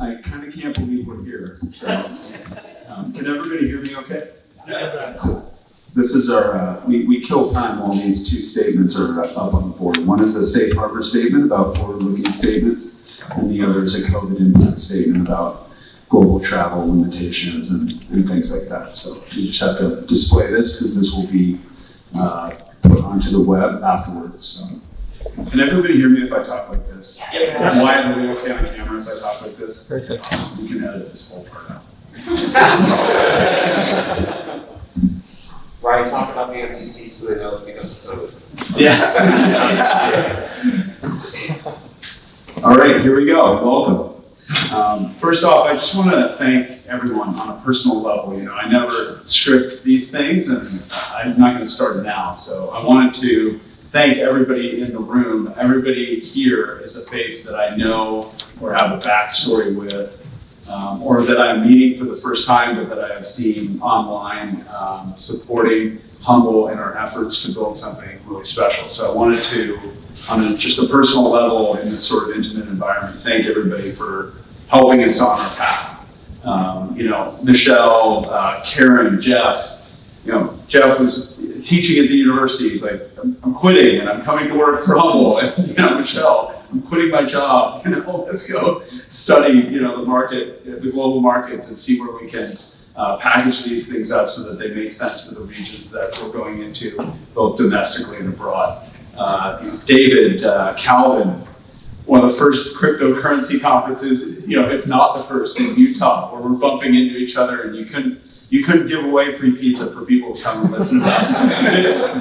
I kind of can't believe we're here. So, can everybody hear me okay? Yeah. Cool. This is our, we kill time while these two statements are up on the board. One is a safe harbor statement about forward-looking statements, and the other is a COVID impact statement about global travel limitations and things like that. So you just have to display this because this will be put onto the web afterwards. So. Can everybody hear me if I talk like this? Yeah. And why am I okay on camera if I talk like this? Perfect. We can edit this whole part out. Why are you talking about the empty seats so they know it's because of COVID? Yeah. All right, here we go. Welcome. First off, I just want to thank everyone on a personal level. You know, I never script these things, and I'm not going to start now. So I wanted to thank everybody in the room. Everybody here is a face that I know or have a backstory with, or that I'm meeting for the first time, but that I have seen online, supporting HUMBL and our efforts to build something really special. So I wanted to, on just a personal level in this sort of intimate environment, thank everybody for helping us on our path. You know, Michelle, Karen, Jeff. You know, Jeff was teaching at the university. He's like, I'm quitting and I'm coming to work for HUMBL. And, you know, Michelle, I'm quitting my job. You know, let's go study, you know, the market, the global markets, and see where we can package these things up so that they make sense for the regions that we're going into, both domestically and abroad. You know, David, Calvin, one of the first cryptocurrency conferences, you know, if not the first in Utah, where we're bumping into each other, and you couldn't give away free pizza for people to come and listen about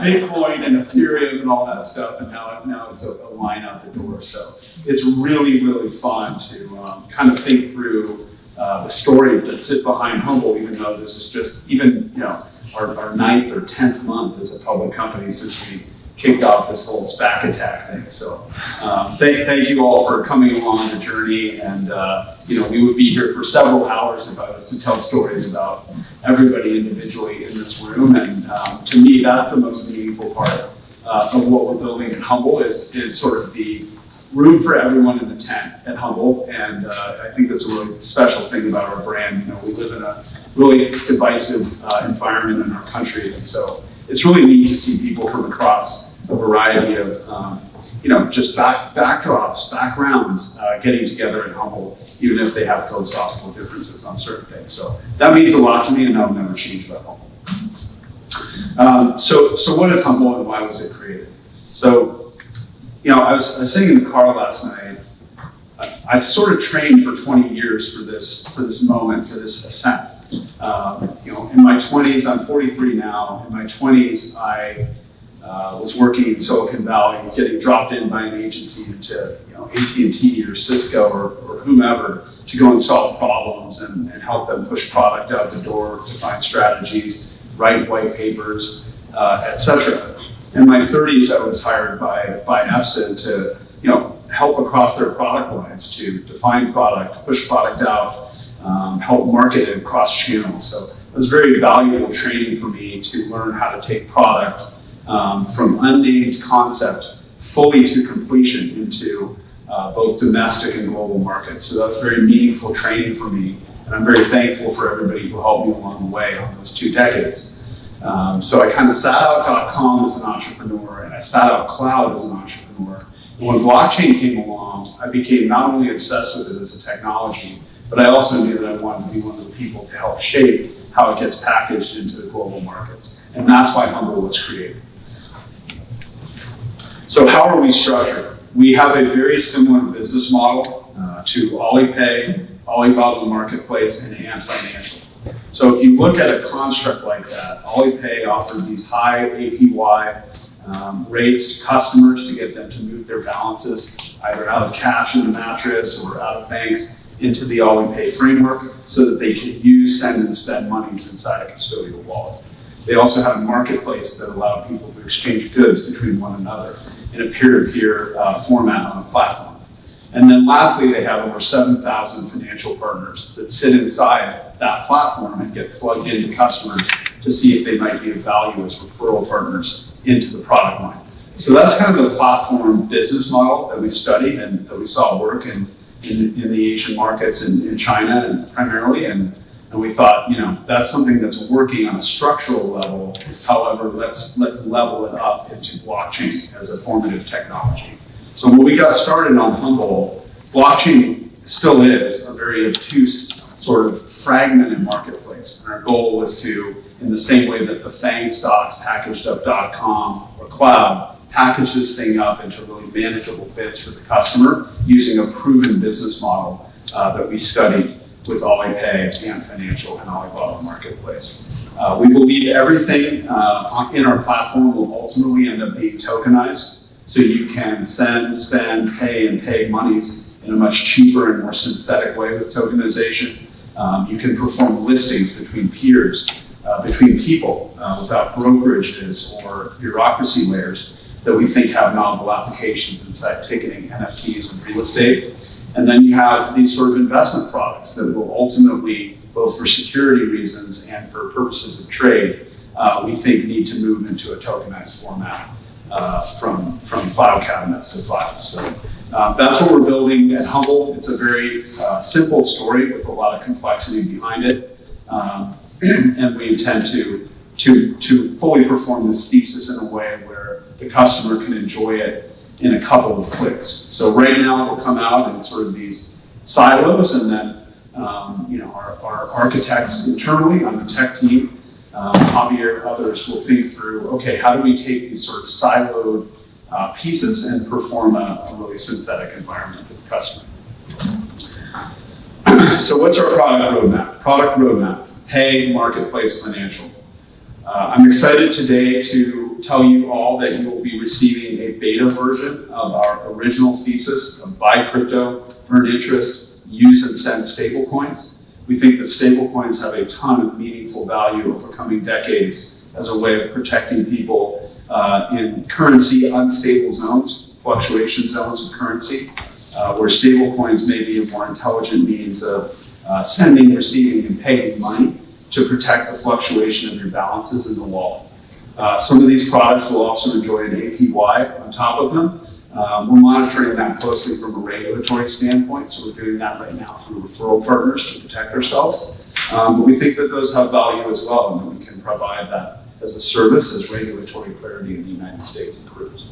Bitcoin and Ethereum and all that stuff, and now it's a line out the door. So it's really, really fun to kind of think through the stories that sit behind HUMBL, even though this is just even, you know, our 9th or 10th month as a public company since we kicked off this whole SPAC attack thing. So thank you all for coming along the journey, and you know, we would be here for several hours if I was to tell stories about everybody individually in this room. And to me, that's the most meaningful part of what we're building at HUMBL is sort of the room for everyone in the tent at HUMBL. And I think that's a really special thing about our brand. You know, we live in a really divisive environment in our country, and so it's really neat to see people from across a variety of, you know, just backdrops, backgrounds, getting together at HUMBL, even if they have philosophical differences on certain things. So that means a lot to me, and that'll never change about HUMBL. So what is HUMBL and why was it created? So, you know, I was sitting in the car last night. I sort of trained for 20 years for this moment, for this ascent. You know, in my 20s, I'm 43 now. In my 20s, I was working in Silicon Valley, getting dropped in by an agency into, you know, AT&T or Cisco or whomever to go and solve problems and help them push product out the door, to find strategies, write white papers, etc. In my 30s, I was hired by Epson to, you know, help across their product lines, to define product, push product out, help market it across channels. So it was very valuable training for me to learn how to take product from unnamed concept fully to completion into both domestic and global markets. So that was very meaningful training for me, and I'm very thankful for everybody who helped me along the way on those 2 decades. So I kind of sat out .com as an entrepreneur, and I sat out cloud as an entrepreneur. And when blockchain came along, I became not only obsessed with it as a technology, but I also knew that I wanted to be one of the people to help shape how it gets packaged into the global markets. And that's why HUMBL was created. So how are we structured? We have a very similar business model to Alipay, Alibaba Marketplace, and Ant Financial. So if you look at a construct like that, Alipay offered these high APY rates to customers to get them to move their balances either out of cash in the mattress or out of banks into the Alipay framework so that they can use, send, and spend monies inside a custodial wallet. They also have a marketplace that allowed people to exchange goods between one another in a peer-to-peer format on a platform. And then lastly, they have over 7,000 financial partners that sit inside that platform and get plugged into customers to see if they might be of value as referral partners into the product line. So that's kind of the platform business model that we studied and that we saw work in in the Asian markets in China and primarily, and we thought, that's something that's working on a structural level. However, let's level it up into blockchain as a formative technology. So when we got started on HUMBL, blockchain still is a very obtuse sort of fragmented marketplace. And our goal was to, in the same way that the FANG stocks packaged up .com or cloud, package this thing up into really manageable bits for the customer using a proven business model that we studied with Alipay and Financial and Alibaba Marketplace. We believe everything in our platform will ultimately end up being tokenized, so you can send, spend, pay, and peg monies in a much cheaper and more synthetic way with tokenization. You can perform listings between peers, between people, without brokerages or bureaucracy layers that we think have novel applications inside ticketing, NFTs, and real estate. And then you have these sort of investment products that will ultimately, both for security reasons and for purposes of trade, we think need to move into a tokenized format from file cabinets to files. So that's what we're building at HUMBL. It's a very simple story with a lot of complexity behind it. And we intend to fully perform this thesis in a way where the customer can enjoy it in a couple of clicks. So right now we'll come out in sort of these silos, and then our architects internally on the tech team, Javier, others will think through, okay, how do we take these sort of siloed pieces and perform a really synthetic environment for the customer. So what's our product roadmap? Product roadmap, pay, marketplace, financial. I'm excited today to tell you all that you will be receiving a beta version of our original thesis of buy crypto, earn interest, use and send stablecoins. We think that stablecoins have a ton of meaningful value over coming decades as a way of protecting people in currency unstable zones, fluctuation zones of currency, where stablecoins may be a more intelligent means of sending, receiving, and paying money to protect the fluctuation of your balances in the wallet. Some of these products will also enjoy an APY on top of them. We're monitoring that closely from a regulatory standpoint, so we're doing that right now through referral partners to protect ourselves. But we think that those have value as well, and that we can provide that as a service as regulatory clarity in the United States improves.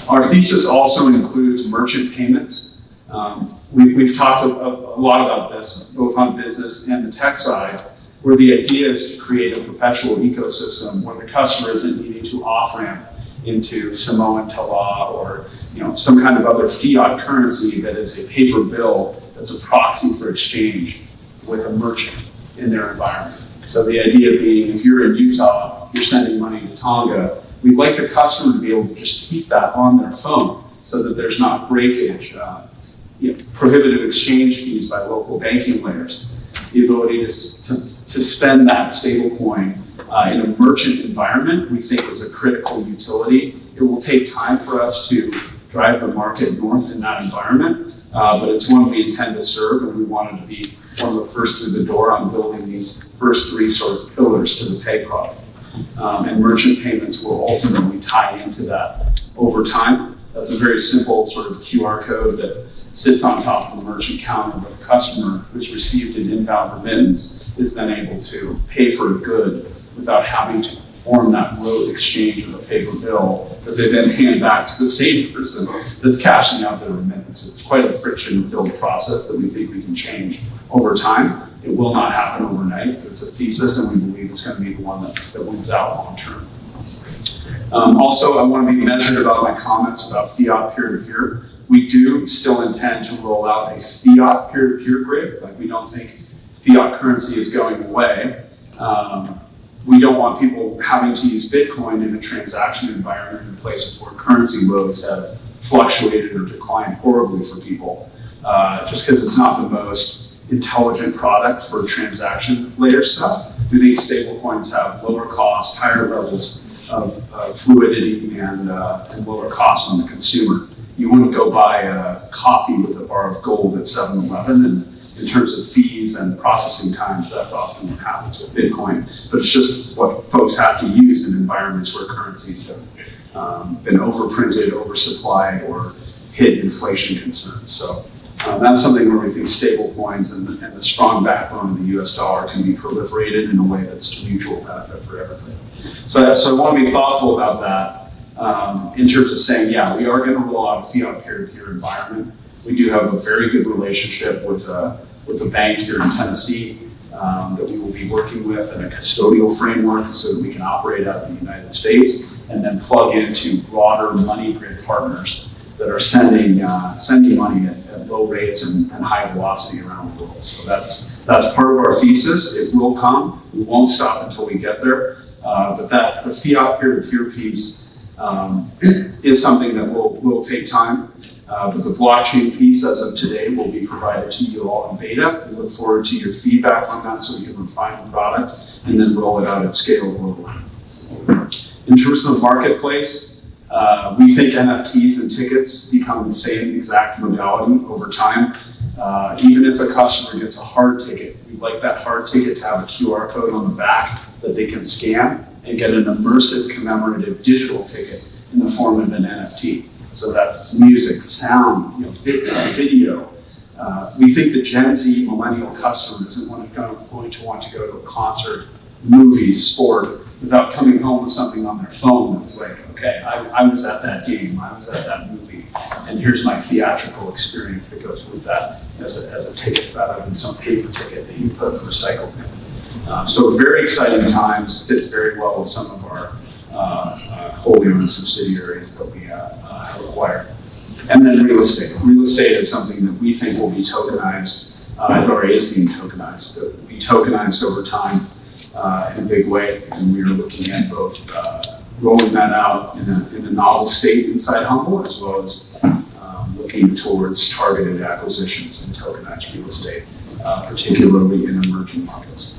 Our thesis also includes merchant payments. We've talked a lot about this, both on business and the tech side, where the idea is to create a perpetual ecosystem where the customer isn't needing to off-ramp into Samoan Tala or some kind of other fiat currency that is a paper bill that's a proxy for exchange with a merchant in their environment. So the idea being, if you're in Utah, you're sending money to Tonga, we'd like the customer to be able to just keep that on their phone so that there's not breakage, prohibitive exchange fees by local banking layers. The ability to spend that stable coin in a merchant environment, we think is a critical utility. It will take time for us to drive the market north in that environment, but it's one we intend to serve, and we wanted to be one of the first through the door on building these first three sort of pillars to the pay product. And merchant payments will ultimately tie into that over time. That's a very simple sort of QR code that sits on top of the merchant counter where the customer who's received an inbound remittance is then able to pay for a good without having to perform that rote exchange of a paper bill that they then hand back to the same person that's cashing out their remittance. It's quite a friction-filled process that we think we can change over time. It will not happen overnight. It's a thesis, and we believe it's going to be the one that wins out long term. Also, I want to be measured about my comments about fiat peer-to-peer. We do still intend to roll out a fiat peer-to-peer grid. Like, we don't think fiat currency is going away. We don't want people having to use Bitcoin in a transaction environment in places where currency loads have fluctuated or declined horribly for people, just because it's not the most intelligent product for transaction layer stuff. We think stablecoins have lower cost, higher levels of fluidity and lower cost on the consumer. You wouldn't go buy a coffee with a bar of gold at 7-Eleven, and in terms of fees and processing times, that's often what happens with Bitcoin. But it's just what folks have to use in environments where currencies have been overprinted, oversupplied, or hit inflation concerns. So That's something where we think stable coins and the strong backbone of the US dollar can be proliferated in a way that's to mutual benefit for everybody. So I want to be thoughtful about that in terms of saying, yeah, we are going to roll out a fiat peer-to-peer environment. We do have a very good relationship with a bank here in Tennessee that we will be working with in a custodial framework so that we can operate out of the United States and then plug into broader money grid partners that are sending money at low rates and high velocity around the world. So that's part of our thesis. It will come. We won't stop until we get there. But the fiat peer-to-peer piece is something that will take time. But the blockchain piece, as of today, will be provided to you all in beta. We look forward to your feedback on that so we can refine the product and then roll it out at scale globally. In terms of the marketplace, we think NFTs and tickets become the same exact modality over time. Even if a customer gets a hard ticket, we'd like that hard ticket to have a QR code on the back that they can scan and get an immersive commemorative digital ticket in the form of an NFT. So that's music, sound, video. We think the Gen Z millennial customer isn't going to want to go to a concert, movies, sport, without coming home with something on their phone that's like, okay, I was at that game, I was at that movie, and here's my theatrical experience that goes with that as a ticket rather than some paper ticket that you put in the recycle bin. So very exciting times, fits very well with some of our wholly owned subsidiaries that we have acquired. And then real estate. Real estate is something that we think will be tokenized. It already is being tokenized, but will be tokenized over time in a big way. And we are looking at both rolling that out in a novel state inside HUMBL, as well as looking towards targeted acquisitions in tokenized real estate, particularly in emerging markets.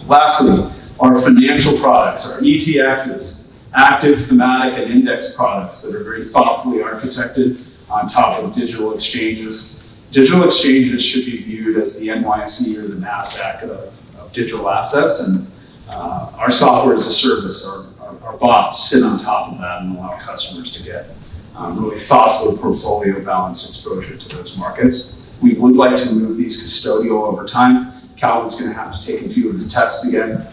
Lastly, our financial products, our ETFs, active, thematic, and index products that are very thoughtfully architected on top of digital exchanges. Digital exchanges should be viewed as the NYSE or the NASDAQ of digital assets, and our software as a service, our bots sit on top of that and allow customers to get really thoughtful portfolio balance exposure to those markets. We would like to move these custodial over time. Calvin's going to have to take a few of his tests again.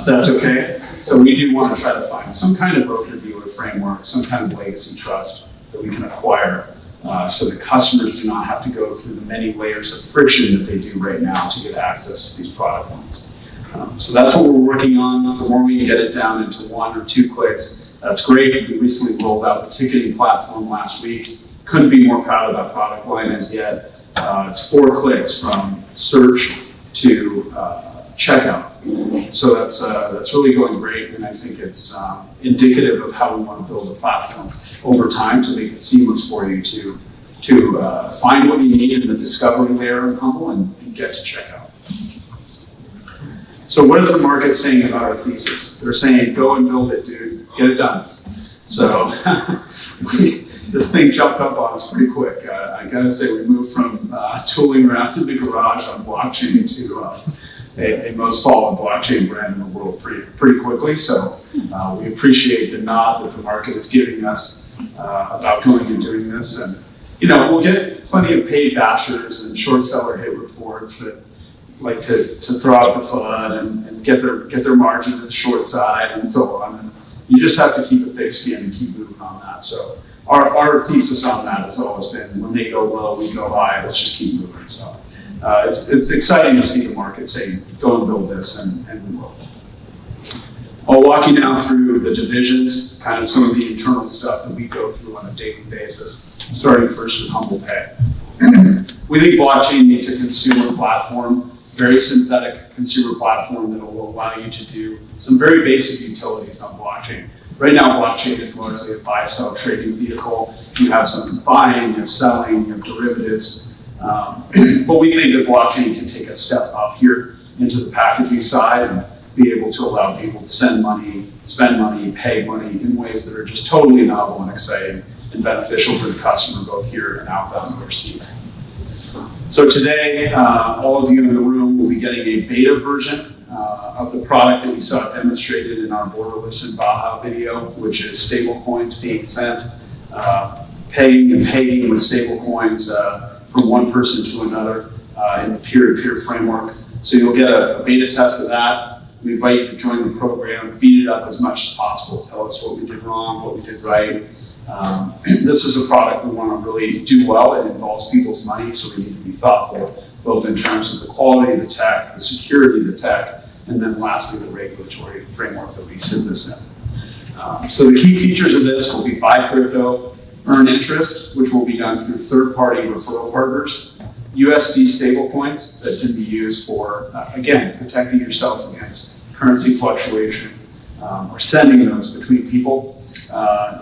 That's okay. So we do want to try to find some kind of broker-dealer framework, some kind of legacy trust that we can acquire so that customers do not have to go through the many layers of friction that they do right now to get access to these product lines. So that's what we're working on. The more we can get it down into 1 or 2 clicks, that's great. We recently rolled out the ticketing platform last week. Couldn't be more proud of that product line as yet. It's 4 clicks from search to checkout. So that's really going great, and I think it's indicative of how we want to build a platform over time to make it seamless for you to find what you need in the discovery layer of HUMBL and get to checkout. So what is the market saying about our thesis? They're saying, go and build it, dude. Get it done. So this thing jumped up on us pretty quick. I gotta say, we moved from tooling around in the garage on blockchain to a most followed blockchain brand in the world pretty quickly. So we appreciate the nod that the market is giving us about going and doing this. And we'll get plenty of paid bashers and short seller hit reports that like to throw out the FUD and get their margin to the short side and so on. And you just have to keep a thick skin and keep moving on that. So our thesis on that has always been, when they go low, we go high. Let's just keep moving. So it's exciting to see the market say, go and build this, and we will. I'll walk you now through the divisions, kind of some of the internal stuff that we go through on a daily basis, starting first with HUMBL Pay. We think blockchain needs a consumer platform, very synthetic consumer platform that will allow you to do some very basic utilities on blockchain. Right now, blockchain is largely a buy-sell trading vehicle. You have some buying, you have selling, you have derivatives. But we think that blockchain can take a step up here into the packaging side and be able to allow people to send money, spend money, pay money in ways that are just totally novel and exciting and beneficial for the customer, both here and outbound overseas. So today, all of you in the room will be getting a beta version of the product that we saw demonstrated in our borderless and Baja video, which is stable coins being sent, paying and paying with stable coins from one person to another in the peer-to-peer framework. So you'll get a beta test of that. We invite you to join the program, beat it up as much as possible. Tell us what we did wrong, what we did right. This is a product we want to really do well. It involves people's money, so we need to be thoughtful, both in terms of the quality of the tech, the security of the tech, and then lastly, the regulatory framework that we sit this in. So the key features of this will be buy crypto, earn interest, which will be done through third-party referral partners, USD stablecoins that can be used for, again, protecting yourself against currency fluctuation or sending those between people.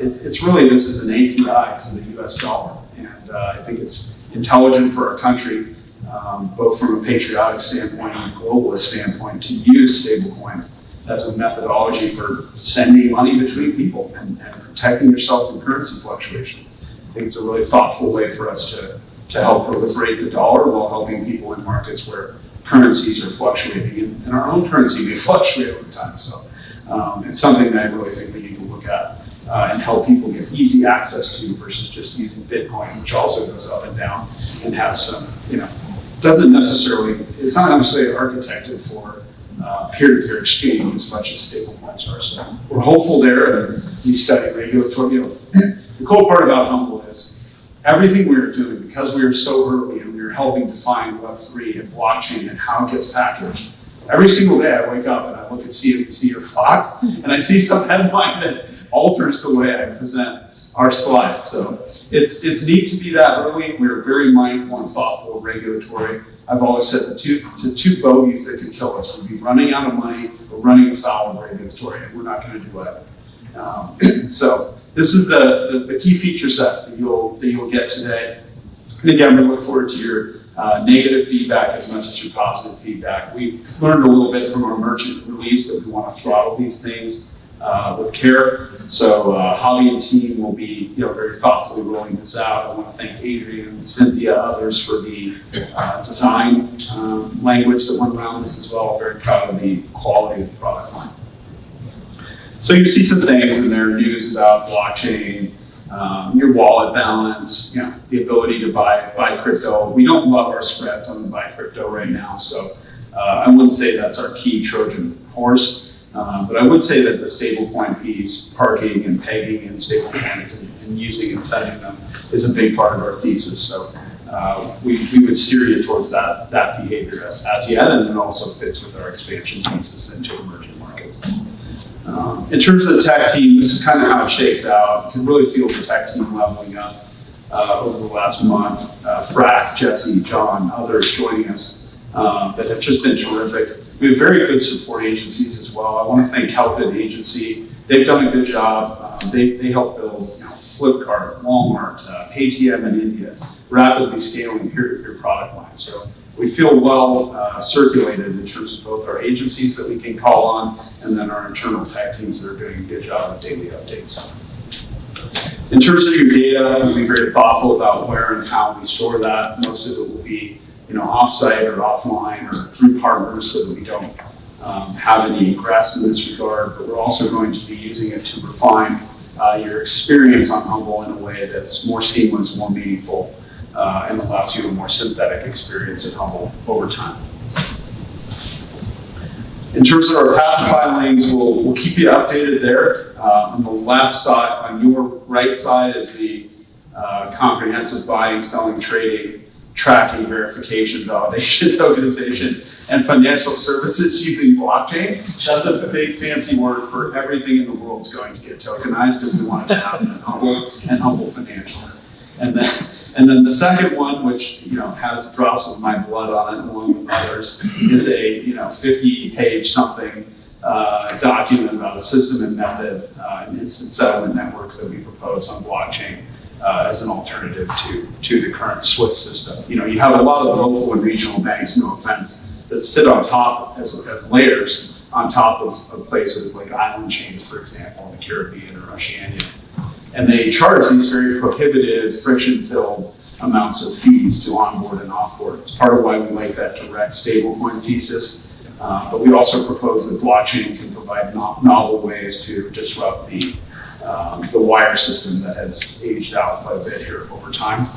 It's really, this is an API for the US dollar. And I think it's intelligent for our country, both from a patriotic standpoint and a globalist standpoint, to use stablecoins as a methodology for sending money between people and protecting yourself from currency fluctuation. I think it's a really thoughtful way for us to help proliferate the dollar while helping people in markets where currencies are fluctuating, and our own currency may fluctuate over time. So it's something that I really think we need to look at and help people get easy access to versus just using Bitcoin, which also goes up and down and has some, doesn't necessarily, it's not necessarily architected for peer-to-peer exchange as much as stablecoins are. So we're hopeful there, and we study regulatory. The cool part about HUMBL is everything we are doing, because we are so early and we are helping define Web3 and blockchain and how it gets packaged. Every single day I wake up and I look at see your thoughts, and I see some headline that alters the way I present our slides. So it's neat to be that early. We're very mindful and thoughtful of regulatory. I've always said the two bogeys that could kill us would be running out of money or running afoul of regulatory, and we're not going to do either. So this is the key feature set that you'll get today. And again, we look forward to your negative feedback as much as your positive feedback. We learned a little bit from our merchant release that we want to throttle these things with care. So Holly and team will be very thoughtfully rolling this out. I want to thank Adrian, Cynthia, others for the design language that went around this as well. Very proud of the quality of the product line. So you see some things in there, news about blockchain, your wallet balance, the ability to buy crypto. We don't love our spreads on the buy crypto right now, so I wouldn't say that's our key Trojan horse. But I would say that the stablecoin piece, parking and pegging and stablecoins and using and sending them is a big part of our thesis. So we would steer you towards that behavior as yet, and it also fits with our expansion thesis into emerging markets. In terms of the tech team, this is kind of how it shakes out. You can really feel the tech team leveling up over the last month. Frack, Jesse, John, others joining us that have just been terrific. We have very good support agencies as well. I want to thank Kelton Agency. They've done a good job. They help build Flipkart, Walmart, Paytm in India, rapidly scaling peer-to-peer product lines. So we feel well circulated in terms of both our agencies that we can call on and then our internal tech teams that are doing a good job of daily updates. In terms of your data, we'll be very thoughtful about where and how we store that. Most of it will be offsite or offline or through partners so that we don't have any ingress in this regard, but we're also going to be using it to refine your experience on HUMBL in a way that's more seamless, more meaningful, and allows you a more synthetic experience at HUMBL over time. In terms of our patent filings, we'll keep you updated there. On the left side, on your right side, is the comprehensive buying, selling, trading, tracking, verification, validation, tokenization, and financial services using blockchain. That's a big fancy word for everything in the world is going to get tokenized, and we want it to happen at HUMBL and HUMBL Financial. And then the second one, which has drops of my blood on it along with others, is a 50-page something document about a system and method, an instant settlement network that we propose on blockchain. As an alternative to the current SWIFT system. You have a lot of local and regional banks, no offense, that sit on top as layers on top of places like island chains, for example, in the Caribbean or Oceania. And they charge these very prohibitive, friction-filled amounts of fees to onboard and offboard. It's part of why we like that direct stablecoin thesis. But we also propose that blockchain can provide novel ways to disrupt the wire system that has aged out quite a bit here over time.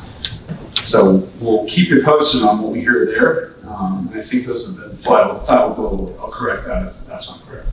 So we'll keep you posted on what we hear there. And I think those have been filed globally. I'll correct that if that's not correct.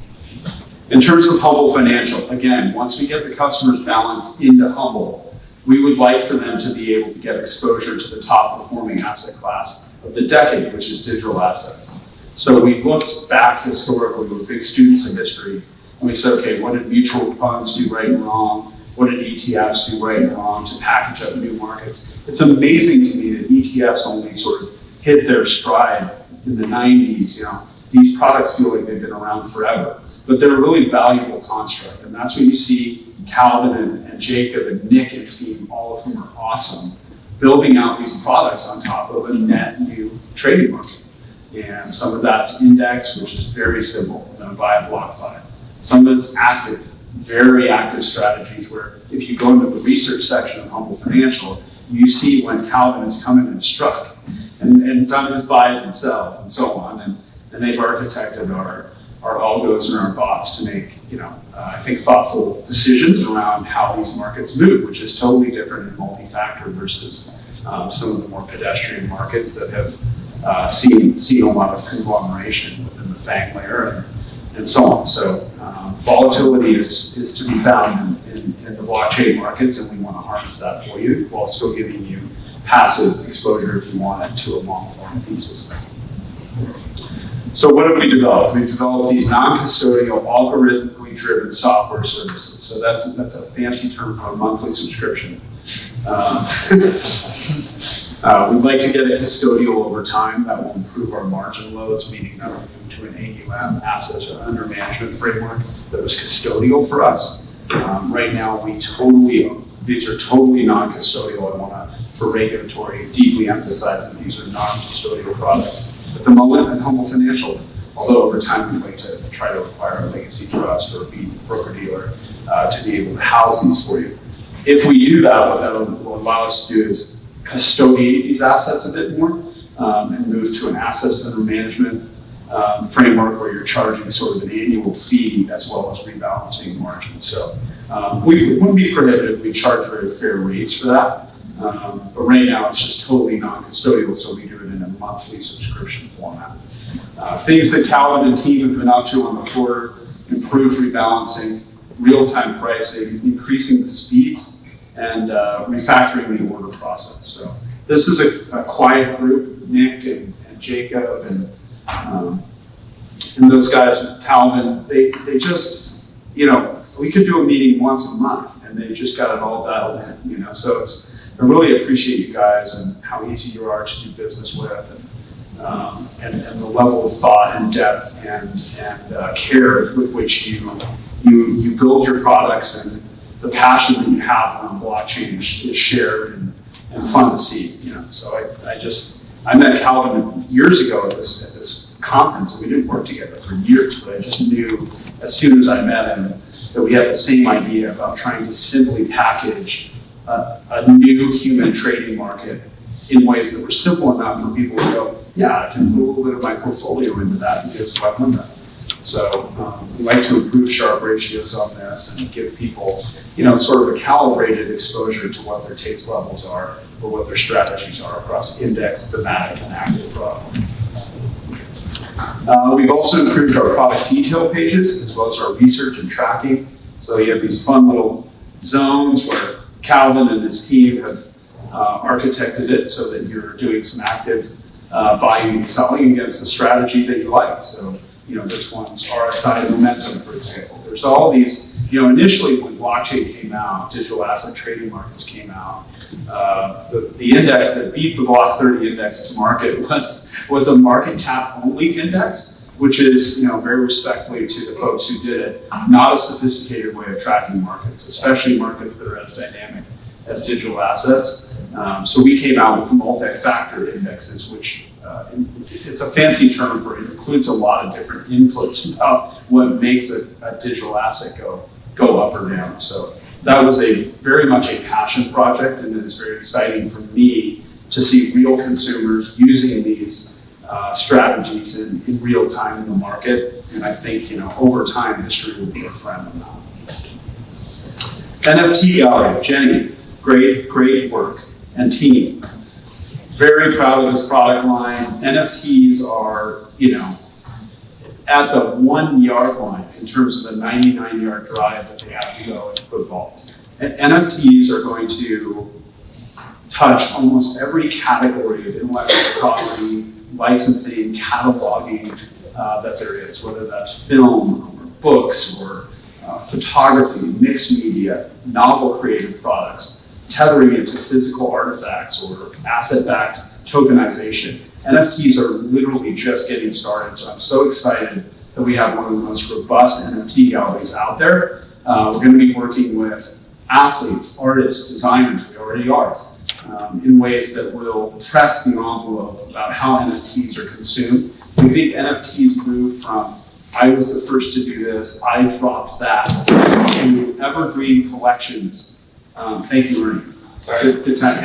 In terms of HUMBL Financial, again, once we get the customer's balance into HUMBL, we would like for them to be able to get exposure to the top performing asset class of the decade, which is digital assets. So we looked back historically, we were big students of history, and we said, okay, what did mutual funds do right and wrong? What did ETFs do right and wrong to package up new markets? It's amazing to me that ETFs only sort of hit their stride in the 90s. You know, these products feel like they've been around forever, but they're a really valuable construct. And that's when you see Calvin and Jacob and Nick and team, all of whom are awesome, building out these products on top of a net new trading market. And some of that's index, which is very simple. I'm going to buy a BlockFi. Some of it's active, very active strategies where if you go into the research section of HUMBL Financial, you see when Calvin has come in and struck and done his buys and sells and so on. And they've architected our algos and our bots to make, I think thoughtful decisions around how these markets move, which is totally different in multi-factor versus some of the more pedestrian markets that have seen a lot of conglomeration within the FANG layer and so on. So volatility is to be found in the blockchain markets, and we want to harness that for you while still giving you passive exposure if you want it to a long-form thesis. So what have we developed? We've developed these non-custodial, algorithmically driven software services. So that's a fancy term for a monthly subscription. We'd like to get it custodial over time. That will improve our margin loads, meaning that we'll move to an AUM, assets under management framework that was custodial for us. Right now, these are totally non-custodial. I want to, for regulatory, deeply emphasize that these are non-custodial products. At the moment, at HUMBL Financial, although over time we'd like to try to acquire a legacy trust or a broker-dealer to be able to house these for you. If we do that, what that will allow us to do is custodiate these assets a bit more and move to an assets under management framework where you're charging sort of an annual fee as well as rebalancing margins. So we wouldn't be prohibitive. We charge very fair rates for that. But right now it's just totally non-custodial, so we do it in a monthly subscription format. Things that Calvin and team have been up to on the quarter: improved rebalancing, real-time pricing, increasing the speeds, and refactoring the order process. So this is a quiet group. Nick and Jacob and those guys, Calvin, they just, we could do a meeting once a month and they just got it all dialed in, so I really appreciate you guys and how easy you are to do business with and the level of thought and depth and care with which you build your products, and the passion that you have around blockchain is shared and fun to see. So I met Calvin years ago at this conference, and we didn't work together for years, but I just knew as soon as I met him that we had the same idea about trying to simply package a new human trading market in ways that were simple enough for people to go, yeah, I can put a little bit of my portfolio into that because why wouldn't I? So we like to improve Sharpe ratios on this and give people, sort of a calibrated exposure to what their taste levels are or what their strategies are across index, thematic, and active product. We've also improved our product detail pages as well as our research and tracking. So you have these fun little zones where Calvin and his team have architected it so that you're doing some active buying and selling against the strategy that you like. So, this one's RSI momentum, for example. There's all these, initially when blockchain came out, digital asset trading markets came out, the index that beat the Block 30 index to market was a market cap only index, which is, very respectfully to the folks who did it, not a sophisticated way of tracking markets, especially markets that are as dynamic as digital assets. So we came out with multi-factor indexes, which it's a fancy term for it includes a lot of different inputs about what makes a digital asset go up or down. So that was very much a passion project, and it's very exciting for me to see real consumers using these strategies in real time in the market. And I think, over time, history will be a friend of that. NFT gallery, Jenny, great work, and team. Very proud of this product line. NFTs are, at the 1 yard line in terms of the 99-yard drive that they have to go in football. And NFTs are going to touch almost every category of intellectual property, licensing, cataloging that there is, whether that's film or books or photography, mixed media, novel creative products, tethering it to physical artifacts or asset-backed tokenization. NFTs are literally just getting started, so I'm so excited that we have one of the most robust NFT galleries out there. We're going to be working with athletes, artists, designers, we already are, in ways that will press the envelope about how NFTs are consumed. We think NFTs move from, I was the first to do this, I dropped that, to evergreen collections. Thank you, Ernie. Sorry. Good time.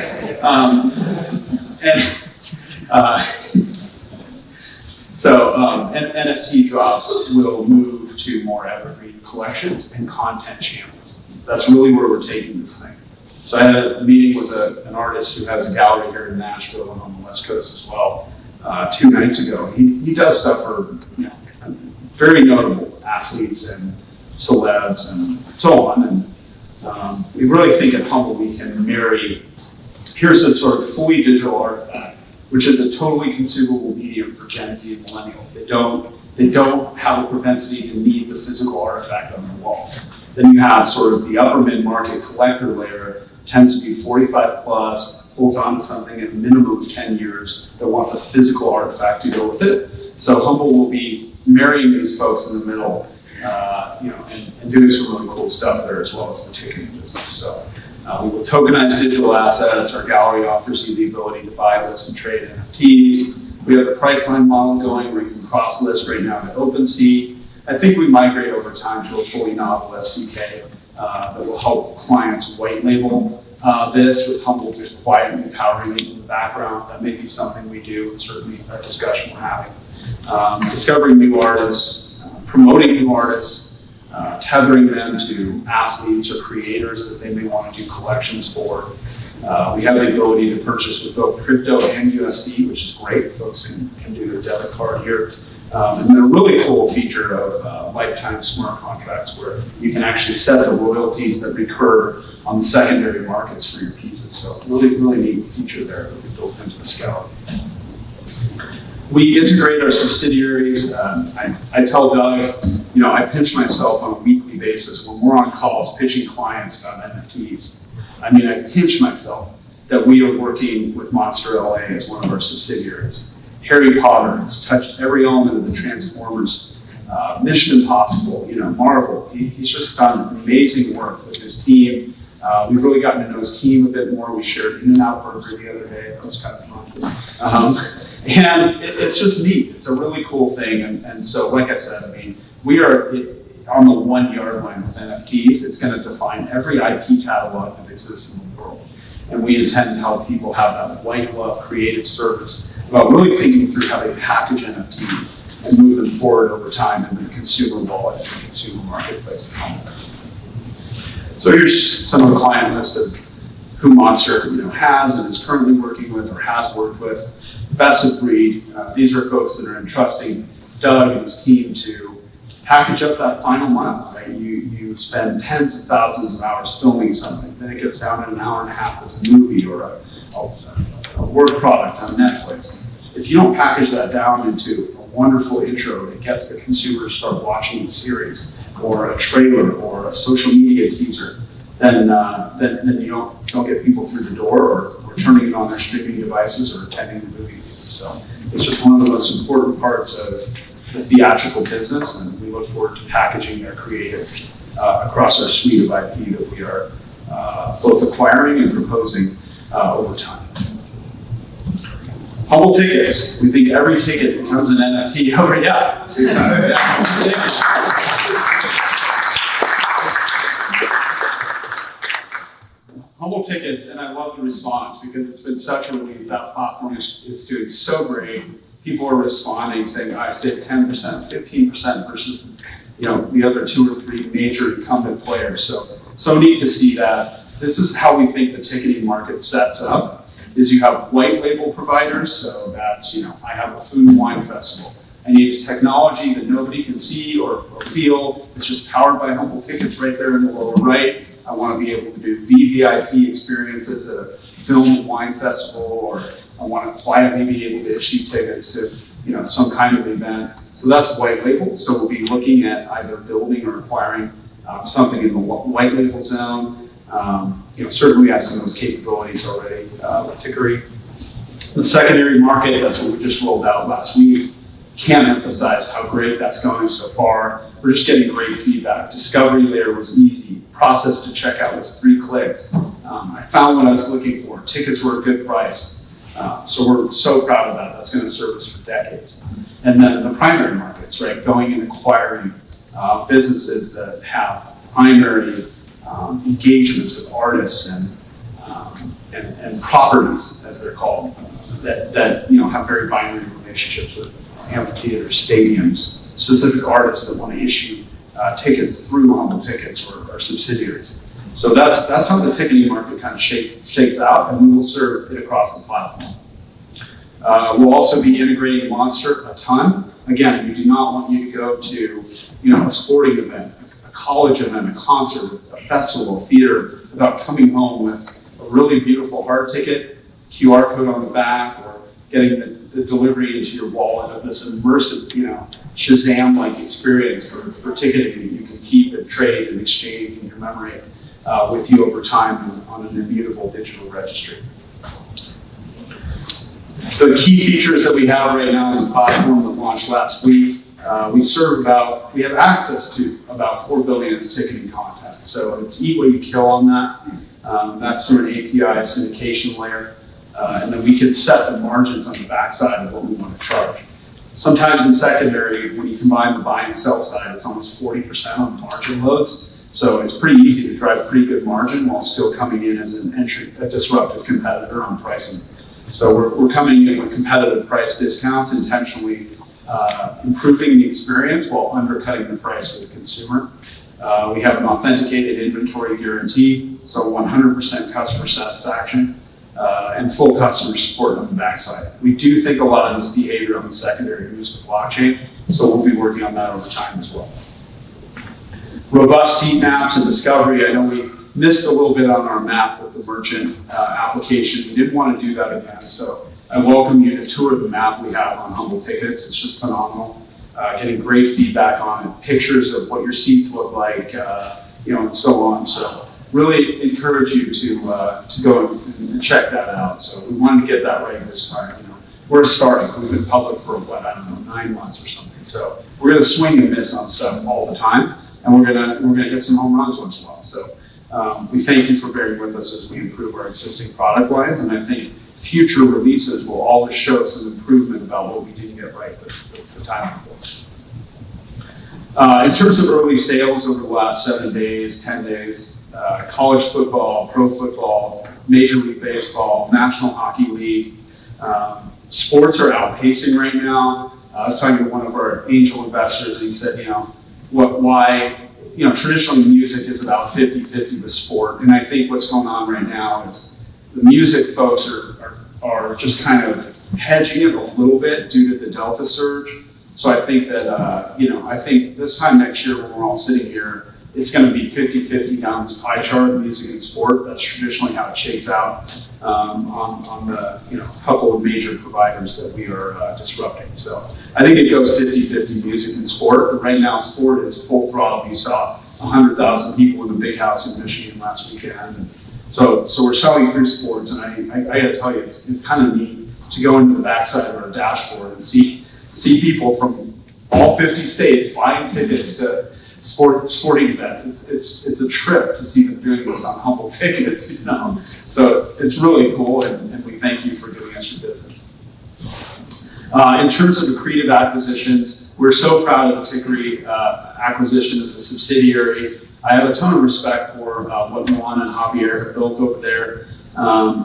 And NFT drops will move to more evergreen collections and content channels. That's really where we're taking this thing. So I had a meeting with an artist who has a gallery here in Nashville and on the West Coast as well 2 nights ago. He does stuff for very notable athletes and celebs and so on. And we really think at HUMBL we can marry, here's a sort of fully digital artifact, which is a totally consumable medium for Gen Z and millennials. They don't have a propensity to need the physical artifact on their wall. Then you have sort of the upper mid-market collector layer, tends to be 45 plus, holds on to something at a minimum of 10 years, that wants a physical artifact to go with it. So HUMBL will be marrying these folks in the middle, and doing some really cool stuff there as well as the ticketing business. So we will tokenize digital assets. Our gallery offers you the ability to buy, list, and trade NFTs. We have the Priceline model going where you can cross-list right now to OpenSea. I think we migrate over time to a fully novel SDK that will help clients white label this, with HUMBL just quietly powering it in the background. That may be something we do. It's certainly a discussion we're having. Discovering new artists, promoting new artists, tethering them to athletes or creators that they may want to do collections for. We have the ability to purchase with both crypto and USD, which is great. Folks can do their debit card here. And then a really cool feature of lifetime smart contracts where you can actually set the royalties that recur on the secondary markets for your pieces. So really, really neat feature there that we built into the gallery. We integrate our subsidiaries. I tell Doug, I pinch myself on a weekly basis when we're on calls pitching clients about NFTs. I pinch myself that we are working with Monster LA as one of our subsidiaries. Harry Potter has touched every element of the Transformers, Mission Impossible, Marvel. He's just done amazing work with his team. We've really gotten to know his team a bit more. We shared In-N-Out Burger the other day. That was kind of fun. And it's just neat. It's a really cool thing. And so, like I said, we are on the 1 yard line with NFTs. It's going to define every IP catalog that exists in the world. And we intend to help people have that white glove creative service about really thinking through how they package NFTs and move them forward over time in the consumer wallet and the consumer marketplace at home. So here's some of the client list of who Monster has and is currently working with or has worked with. Best of breed. These are folks that are entrusting Doug and his team to package up that final mile. Right? You spend tens of thousands of hours filming something, then it gets down in an hour and a half as a movie or a work product on Netflix. If you don't package that down into a wonderful intro that gets the consumer to start watching the series, or a trailer, or a social media teaser, then you don't get people through the door or turning it on their streaming devices or attending the movie theater. So it's just one of the most important parts of the theatrical business, and we look forward to packaging their creative across our suite of IP that we are both acquiring and proposing over time. HUMBL tickets. We think every ticket becomes an NFT. HUMBL tickets, and I love the response because it's been such a relief. That platform is doing so great. People are responding, saying, I saved 10%, 15% versus the other 2 or 3 major incumbent players. So neat to see that. This is how we think the ticketing market sets up. is you have white label providers. So that's, I have a food and wine festival. I need a technology that nobody can see or feel. It's just powered by Humble tickets right there in the lower right. I want to be able to do VVIP experiences at a film and wine festival, or I want to quietly be able to issue tickets to some kind of event. So that's white label. So we'll be looking at either building or acquiring something in the white label zone. Certainly we have some of those capabilities already with Tickery. The secondary market, that's what we just rolled out last week. Can't emphasize how great that's going so far. We're just getting great feedback. Discovery layer was easy. Process to checkout was 3 clicks. I found what I was looking for. Tickets were a good price. So we're so proud of that. That's going to serve us for decades. And then the primary markets, right? Going and acquiring businesses that have primary engagements with artists and properties, as they're called, that have very binary relationships with amphitheaters, stadiums, specific artists that want to issue tickets through Humble Tickets or subsidiaries. So that's how the ticketing market kind of shakes out, and we will serve it across the platform. We'll also be integrating Monster a ton. Again, we do not want you to go to a sporting event, a college event, a concert, a festival, a theater, without coming home with a really beautiful hard ticket, QR code on the back, or getting the delivery into your wallet of this immersive, Shazam-like experience for ticketing that you can keep and trade and exchange in your memory with you over time on an immutable digital registry. The key features that we have right now in the platform that launched last week, we have access to about 4 billion of ticketing content. So it's eat what you kill on that. That's through an API syndication layer. And then we can set the margins on the backside of what we want to charge. Sometimes in secondary, when you combine the buy and sell side, it's almost 40% on the margin loads. So it's pretty easy to drive pretty good margin while still coming in as a disruptive competitor on pricing. So we're coming in with competitive price discounts, intentionally improving the experience while undercutting the price for the consumer. We have an authenticated inventory guarantee, so 100% customer satisfaction. And full customer support on the backside. We do think a lot of this behavior on the secondary moves to blockchain, so we'll be working on that over time as well. Robust seat maps and discovery. I know we missed a little bit on our map with the merchant application. We didn't want to do that again, so I welcome you to tour the map we have on Humble Tickets. It's just phenomenal. Getting great feedback on it, pictures of what your seats look like, and so on. So really encourage you to go and check that out. So we wanted to get that right this time. We're starting. We've been public for 9 months or something. So we're going to swing and miss on stuff all the time, and we're going to hit some home runs once in a while. So we thank you for bearing with us as we improve our existing product lines, and I think future releases will always show some improvement about what we didn't get right the time before. In terms of early sales over the last 7 days, 10 days, college football, pro football, Major League Baseball, National Hockey League, sports are outpacing right now. I was talking to one of our angel investors, and he said, traditionally music is about 50-50 with sport. And I think what's going on right now is the music folks are just kind of hedging it a little bit due to the Delta surge. So I think that, I think this time next year when we're all sitting here, it's going to be 50-50 down this pie chart, music and sport. That's traditionally how it shakes out on the couple of major providers that we are disrupting. So I think it goes 50-50 music and sport. But right now, sport is full throttle. You saw 100,000 people in the big house in Michigan last weekend. And so we're selling through sports, and I got to tell you, it's kind of neat to go into the backside of our dashboard and see people from all 50 states buying tickets to sporting events. It's a trip to see them doing this on Humble Tickets, So it's really cool, and we thank you for giving us your business. In terms of accretive acquisitions, we're so proud of the Tickery acquisition as a subsidiary. I have a ton of respect for what Juan and Javier have built over there.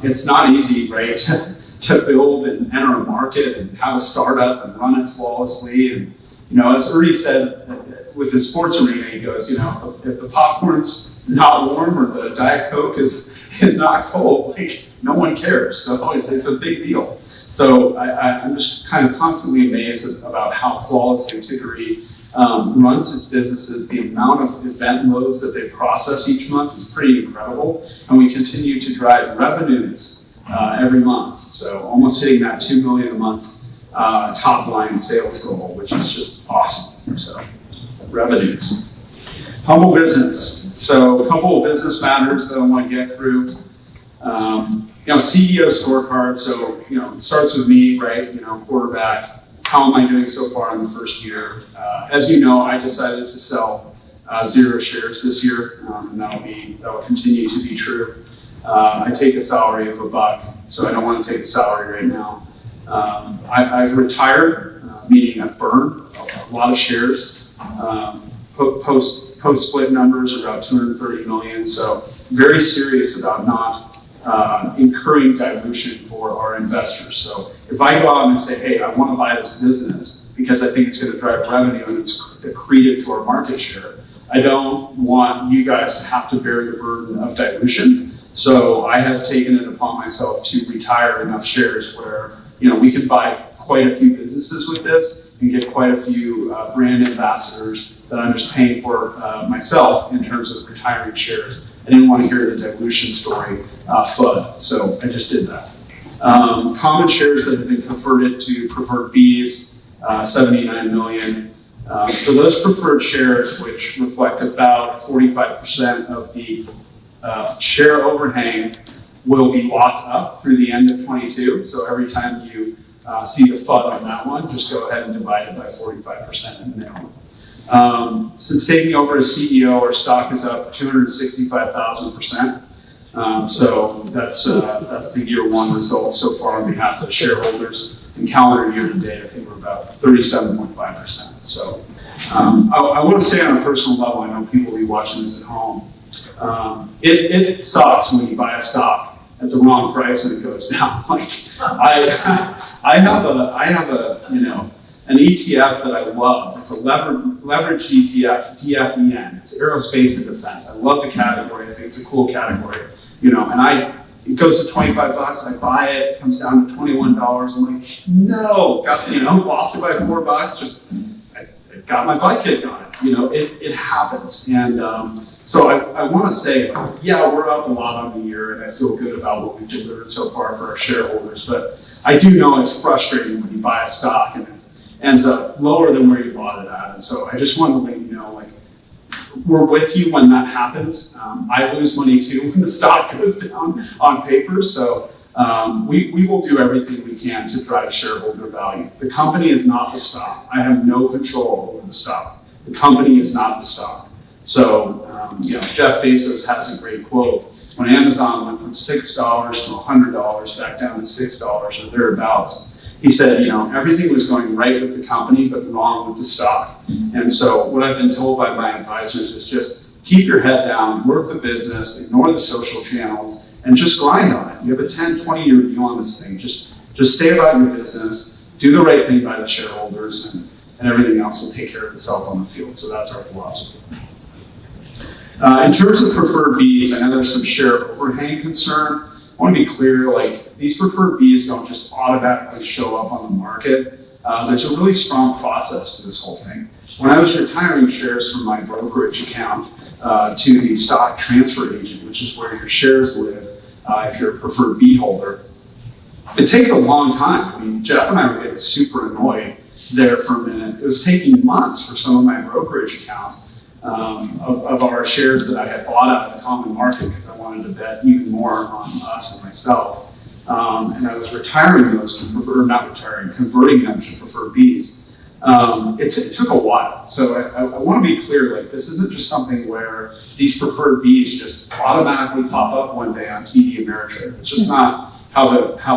It's not easy, right, to build and enter a market and have a startup and run it flawlessly. And as Ernie said with his sports arena, he goes, if the popcorn's not warm or the Diet Coke is not cold, like no one cares. So it's a big deal. So I'm just kind of constantly amazed about how flawless Antiquity runs its businesses. The amount of event loads that they process each month is pretty incredible, and we continue to drive revenues every month. So almost hitting that $2 million a month top line sales goal, which is just awesome. So revenues. Humble business. So a couple of business matters that I want to get through. CEO scorecard. So, it starts with me, right? Quarterback. How am I doing so far in the first year? As you know, I decided to sell 0 shares this year, and that will continue to be true. I take a salary of $1, so I don't want to take a salary right now. I've retired, meaning I've burned a lot of shares. Post-split numbers are about 230 million, so very serious about not incurring dilution for our investors. So if I go out and say, hey, I want to buy this business because I think it's going to drive revenue and it's accretive to our market share, I don't want you guys to have to bear the burden of dilution. So I have taken it upon myself to retire enough shares where we can buy quite a few businesses with this and get quite a few brand ambassadors that I'm just paying for myself in terms of retiring shares. I didn't want to hear the dilution story FUD, so I just did that. Common shares that have been converted to preferred Bs, 79 million. So those preferred shares, which reflect about 45% of the share overhang, will be locked up through the end of 22. So every time you see the FUD on that one, just go ahead and divide it by 45% in the middle. Since taking over as CEO, our stock is up 265,000%. So that's the year one results so far on behalf of the shareholders. In calendar year to date, I think we're about 37.5%. So I want to say on a personal level, I know people will be watching this at home. It sucks when you buy a stock at the wrong price and it goes down. Like I have an ETF that I love. It's a leveraged ETF, DFEN. It's aerospace and defense. I love the category. I think it's a cool category. And it goes to $25. I buy it. It comes down to $21. I'm like, no, lost it by $4. I got my butt kicked on it. It happens. And so I want to say, yeah, we're up a lot on the year, and I feel good about what we've delivered so far for our shareholders. But I do know it's frustrating when you buy a stock and it ends up lower than where you bought it at. And so I just want to let you know, we're with you when that happens. I lose money too when the stock goes down on paper. So we will do everything we can to drive shareholder value. The company is not the stock. I have no control over the stock. The company is not the stock. So, Jeff Bezos has a great quote. When Amazon went from $6 to $100 back down to $6 or thereabouts, he said, everything was going right with the company, but wrong with the stock. And so what I've been told by my advisors is just keep your head down, work the business, ignore the social channels, and just grind on it. You have a 10, 20-year view on this thing. Just stay about your business, do the right thing by the shareholders, and everything else will take care of itself on the field. So that's our philosophy. In terms of preferred Bs, I know there's some share overhang concern. I want to be clear, these preferred Bs don't just automatically show up on the market. There's a really strong process to this whole thing. When I was retiring shares from my brokerage account to the stock transfer agent, which is where your shares live if you're a preferred B holder, it takes a long time. I mean, Jeff and I were getting super annoyed there for a minute. It was taking months for some of my brokerage accounts of our shares that I had bought out of the common market because I wanted to bet even more on us and myself. And I was retiring those to converting them to preferred Bs. It took a while. So I want to be clear, this isn't just something where these preferred Bs just automatically pop up one day on TD Ameritrade. It's just not how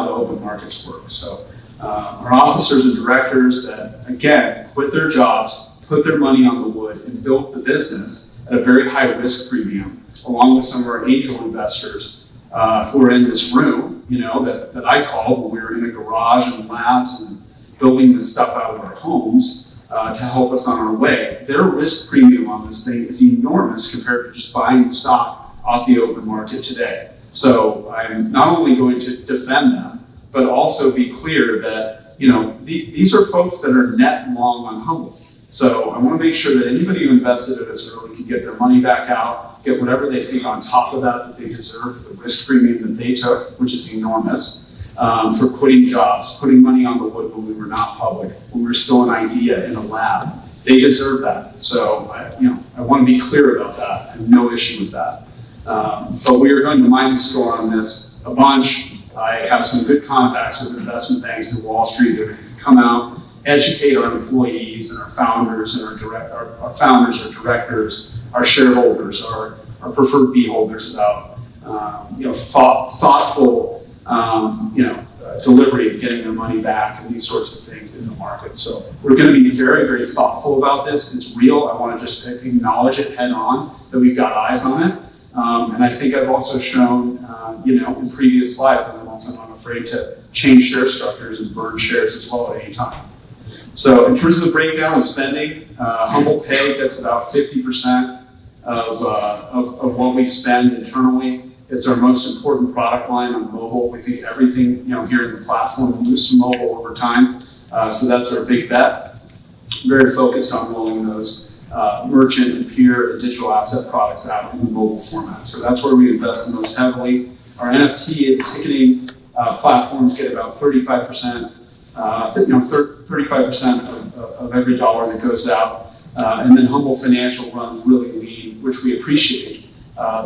the open markets work. So our officers and directors that, again, quit their jobs, put their money on the wood, and built the business at a very high risk premium, along with some of our angel investors who are in this room, that I called when we were in a garage and labs and building this stuff out of our homes to help us on our way. Their risk premium on this thing is enormous compared to just buying stock off the open market today. So I'm not only going to defend them, but also be clear that, you know, these are folks that are net long on HUMBL. So I want to make sure that anybody who invested in us early can get their money back out, get whatever they think on top of that they deserve for the risk premium that they took, which is enormous, for quitting jobs, putting money on the wood when we were not public, when we were still an idea in a lab. They deserve that. So I want to be clear about that. I have no issue with that. But we are going to mine the store on this a bunch. I have some good contacts with investment banks in Wall Street that are going to come out, educate our employees and our founders and our founders, our directors, our shareholders, our preferred B holders about thoughtful delivery of getting their money back and these sorts of things in the market. So we're going to be very, very thoughtful about this. It's real. I want to just acknowledge it head on that we've got eyes on it. And I think I've also shown, in previous slides, that I'm also not afraid to change share structures and burn shares as well at any time. So in terms of the breakdown of spending, HUMBL Pay gets about 50% of what we spend internally. It's our most important product line on mobile. We think everything here in the platform moves to mobile over time. So that's our big bet. Very focused on rolling those merchant and peer and digital asset products out in the mobile format. So that's where we invest the most heavily. Our NFT and ticketing platforms get about 35%. 35% of every dollar that goes out. And then HUMBL Financial runs really lean, which we appreciate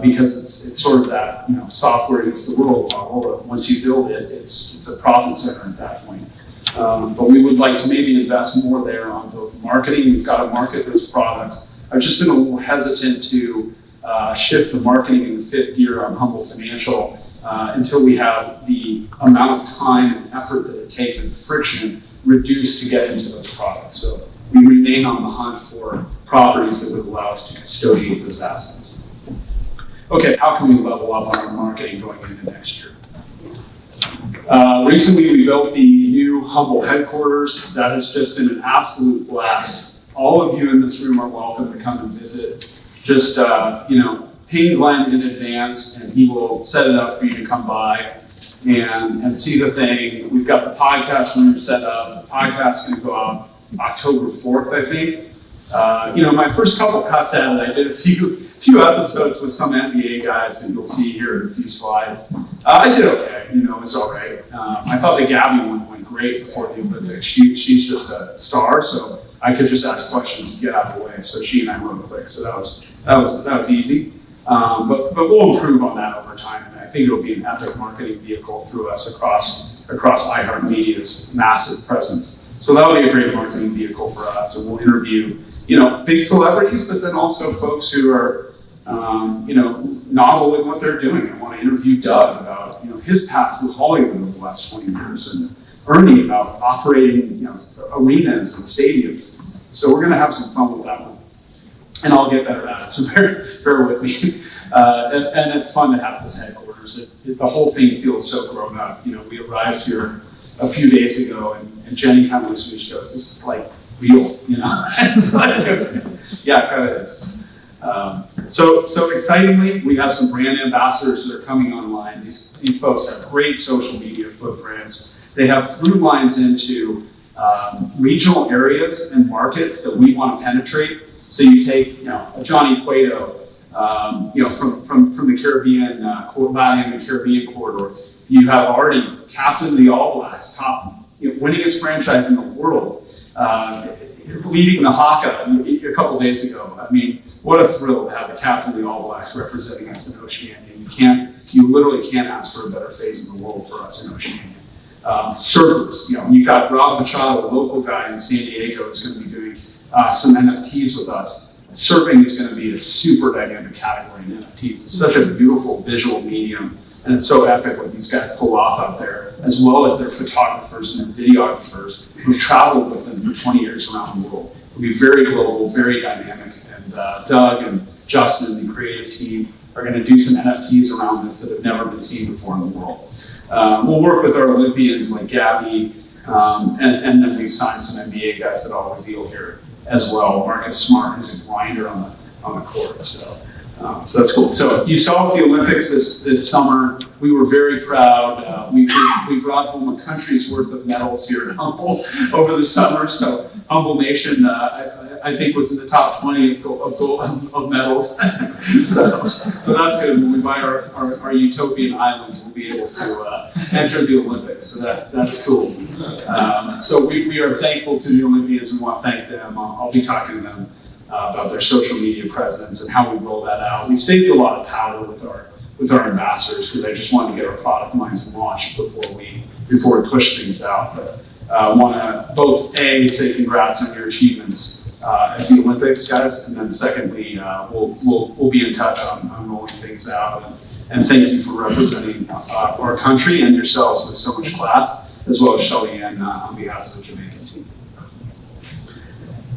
because it's sort of that software eats the world model of once you build it, it's a profit center at that point. But we would like to maybe invest more there on both marketing. We've got to market those products. I've just been a little hesitant to shift the marketing in the fifth gear on HUMBL Financial until we have the amount of time and effort that it takes and friction reduced to get into those products. So we remain on the hunt for properties that would allow us to custodiate those assets. Okay, how can we level up on our marketing going into next year? Recently, we built the new HUMBL headquarters. That has just been an absolute blast. All of you in this room are welcome to come and visit. Just, ping Glenn in advance, and he will set it up for you to come by and see the thing. We've got the podcast room set up. The podcast is going to go out October 4th, I think. My first couple cuts at it, I did a few episodes with some NBA guys that you'll see here in a few slides. I did okay, it's all right. I thought the Gabby one went great before the Olympics. She's just a star, so I could just ask questions and get out of the way. So she and I wrote a click, so that was easy. But we'll improve on that over time, and I think it'll be an epic marketing vehicle through us across iHeartMedia's massive presence. So that'll be a great marketing vehicle for us, and we'll interview big celebrities, but then also folks who are novel in what they're doing. I want to interview Doug about his path through Hollywood over the last 20 years, and Ernie about operating arenas and stadiums. So we're going to have some fun with that one. And I'll get better at it, so bear with me. And it's fun to have this headquarters. The whole thing feels so grown up. We arrived here a few days ago, and Jenny kind of looks at me, she goes, "This is like real," It's like, okay. Yeah, it kind of is. So excitingly, we have some brand ambassadors that are coming online. These folks have great social media footprints. They have through lines into regional areas and markets that we want to penetrate. So you take, a Johnny Cueto, from the Caribbean, Latin and Caribbean corridor. You have already captained the All Blacks, winningest franchise in the world, leading the Haka a couple days ago. I mean, what a thrill to have the captain of the All Blacks representing us in Oceania. You literally can't ask for a better face in the world for us in Oceania. Surfers, you got Rob Machado, a local guy in San Diego, who's going to be doing some NFTs with us. Surfing is going to be a super dynamic category in NFTs. It's such a beautiful visual medium, and it's so epic what these guys pull off out there, as well as their photographers and their videographers who've traveled with them for 20 years around the world. It'll be very global, very dynamic, and Doug and Justin and the creative team are going to do some NFTs around this that have never been seen before in the world. We'll work with our Olympians like Gabby, and then we've signed some NBA guys that I'll reveal here as well. Marcus Smart, who's a grinder on the court. So So that's cool. So you saw the Olympics this summer. We were very proud. We brought home a country's worth of medals here in HUMBL over the summer. So HUMBL Nation, I think, was in the top 20 of medals. so that's good. When we buy our utopian island, we'll be able to enter the Olympics. So that's cool. So we are thankful to the Olympians and want to thank them. I'll be talking to them about their social media presence and how we roll that out. We saved a lot of power with our ambassadors because I just wanted to get our product lines launched before we push things out. But I want to both say congrats on your achievements at the Olympics, guys, and then secondly, we'll be in touch on rolling things out. And thank you for representing our country and yourselves with so much class, as well as Shelly Ann on behalf of the Jamaican team.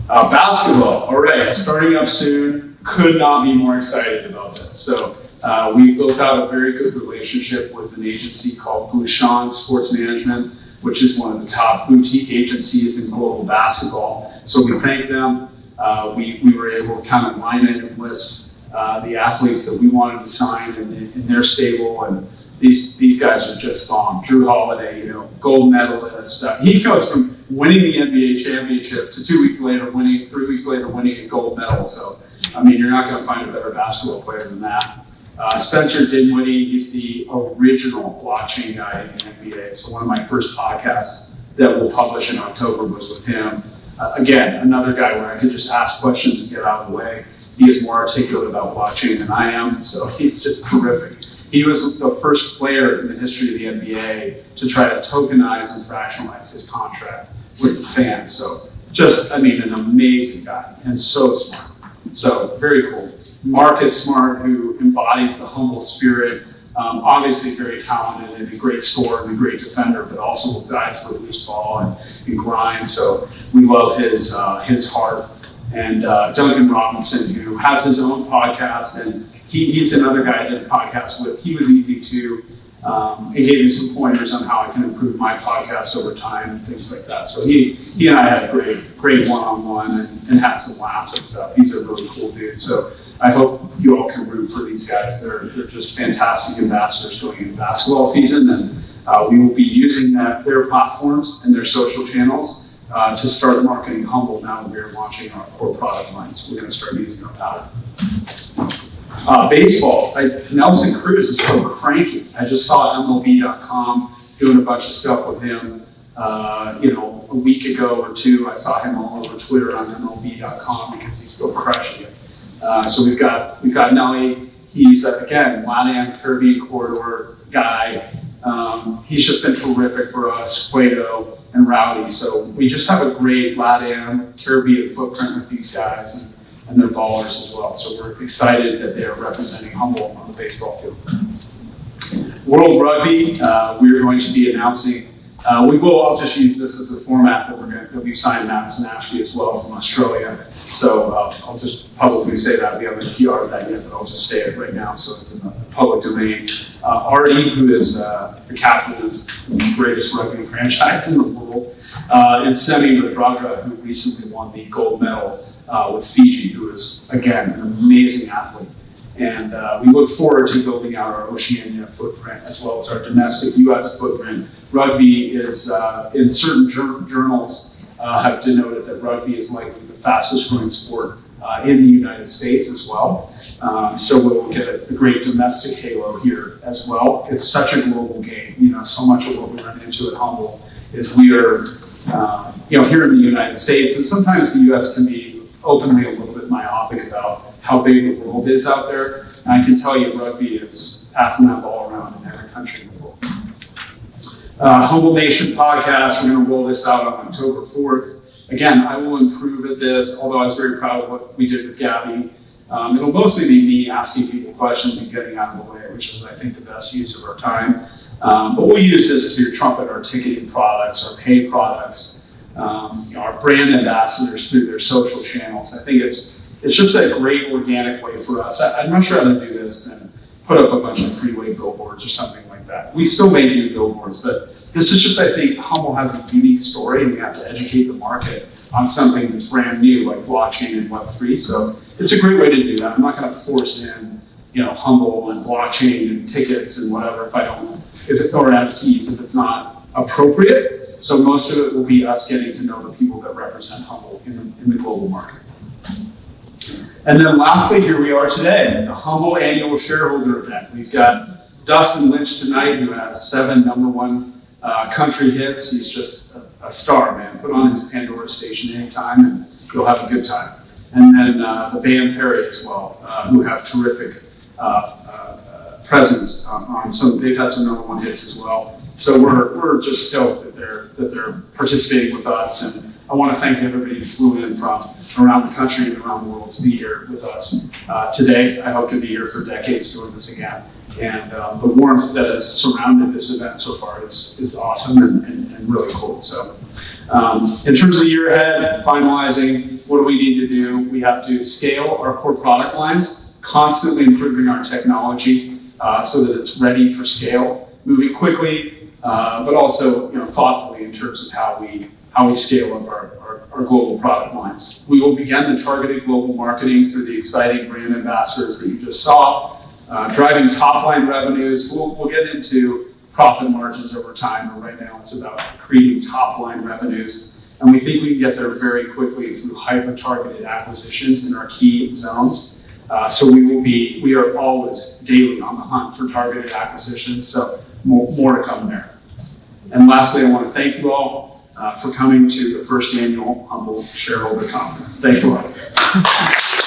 Basketball, all right, starting up soon. Could not be more excited about this. So we've built out a very good relationship with an agency called Bouchon Sports Management, which is one of the top boutique agencies in global basketball. So we thank them. We were able to kind of line item list the athletes that we wanted to sign in their stable, and these guys are just bomb. Drew Holiday, gold medalist. He goes from winning the NBA championship to 3 weeks later winning a gold medal. So, I mean, you're not going to find a better basketball player than that. Spencer Dinwiddie, he's the original blockchain guy in the NBA. So one of my first podcasts that we'll publish in October was with him. Again, another guy where I could just ask questions and get out of the way. He is more articulate about blockchain than I am, so he's just terrific. He was the first player in the history of the NBA to try to tokenize and fractionalize his contract with the fans. So just, an amazing guy and so smart. So very cool. Marcus Smart, who embodies the humble spirit, obviously very talented and a great scorer and a great defender, but also will dive for a loose ball and grind. So we love his heart. And Duncan Robinson, who has his own podcast, and he's another guy I did a podcast with. He was easy too. He gave me some pointers on how I can improve my podcast over time and things like that. So he and I had a great one-on-one and had some laughs and stuff. He's a really cool dude. So I hope you all can root for these guys. They're just fantastic ambassadors going into basketball season, and we will be using their platforms and their social channels to start marketing HUMBL now that we're launching our core product lines. We're going to start using our powder. Baseball, Nelson Cruz is so cranky. I just saw MLB.com doing a bunch of stuff with him. A week ago or two, I saw him all over Twitter on MLB.com because he's still crushing it. So we've got Nelly. He's again LATAM Caribbean corridor guy. He's just been terrific for us. Cueto and Rowdy. So we just have a great LATAM Caribbean footprint with these guys. And they're ballers as well. So we're excited that they are representing HUMBL on the baseball field. World Rugby, we're going to be announcing, I'll just use this as the format that we've signed Madison Ashby as well from Australia. So I'll just publicly say that. We haven't PR'd that yet, but I'll just say it right now so it's in the public domain. Artie, who is the captain of the greatest rugby franchise in the world, and Semi Radradra, who recently won the gold medal with Fiji, who is, again, an amazing athlete. And we look forward to building out our Oceania footprint as well as our domestic U.S. footprint. Rugby is, in certain journals, have denoted that rugby is likely the fastest growing sport in the United States as well. So we'll get a great domestic halo here as well. It's such a global game. So much of what we run into at HUMBL is we are, here in the United States, and sometimes the U.S. can be openly a little bit myopic about how big the world is out there. And I can tell you rugby is passing that ball around in every country in the world. HUMBL Nation podcast, we're going to roll this out on October 4th. Again, I will improve at this, although I was very proud of what we did with Gabby. It'll mostly be me asking people questions and getting out of the way, which is, I think, the best use of our time. But we'll use this to trumpet our ticketing products, our pay products, our brand ambassadors through their social channels. I think it's just a great organic way for us. I'd much rather do this than put up a bunch of freeway billboards or something like that. We still may do billboards, but this is just, I think, Humble has a unique story, and we have to educate the market on something that's brand new, like blockchain and Web3. So it's a great way to do that. I'm not going to force in, Humble and blockchain and tickets and whatever or NFTs if it's not appropriate. So most of it will be us getting to know the people that represent Humble in the global market. And then lastly, here we are today, the Humble Annual Shareholder Event. We've got Dustin Lynch tonight, who has 7 #1 country hits. He's just a star, man. Put on his Pandora station anytime and you'll have a good time. And then the band Perry as well, who have terrific presence on some. They've had some #1 hits as well. So we're just stoked that they're participating with us, and I want to thank everybody who flew in from around the country and around the world to be here with us today. I hope to be here for decades doing this again. And the warmth that has surrounded this event so far is awesome and really cool. So in terms of the year ahead, finalizing, what do we need to do? We have to scale our core product lines, constantly improving our technology so that it's ready for scale, moving quickly, but also thoughtfully in terms of how we scale up our global product lines. We will begin the targeted global marketing through the exciting brand ambassadors that you just saw, driving top line revenues. We'll get into profit margins over time, but right now it's about creating top line revenues. And we think we can get there very quickly through hyper-targeted acquisitions in our key zones. So we are always daily on the hunt for targeted acquisitions, so more to come there. And lastly, I want to thank you all for coming to the first annual Humble Shareholder Conference. Thanks a lot.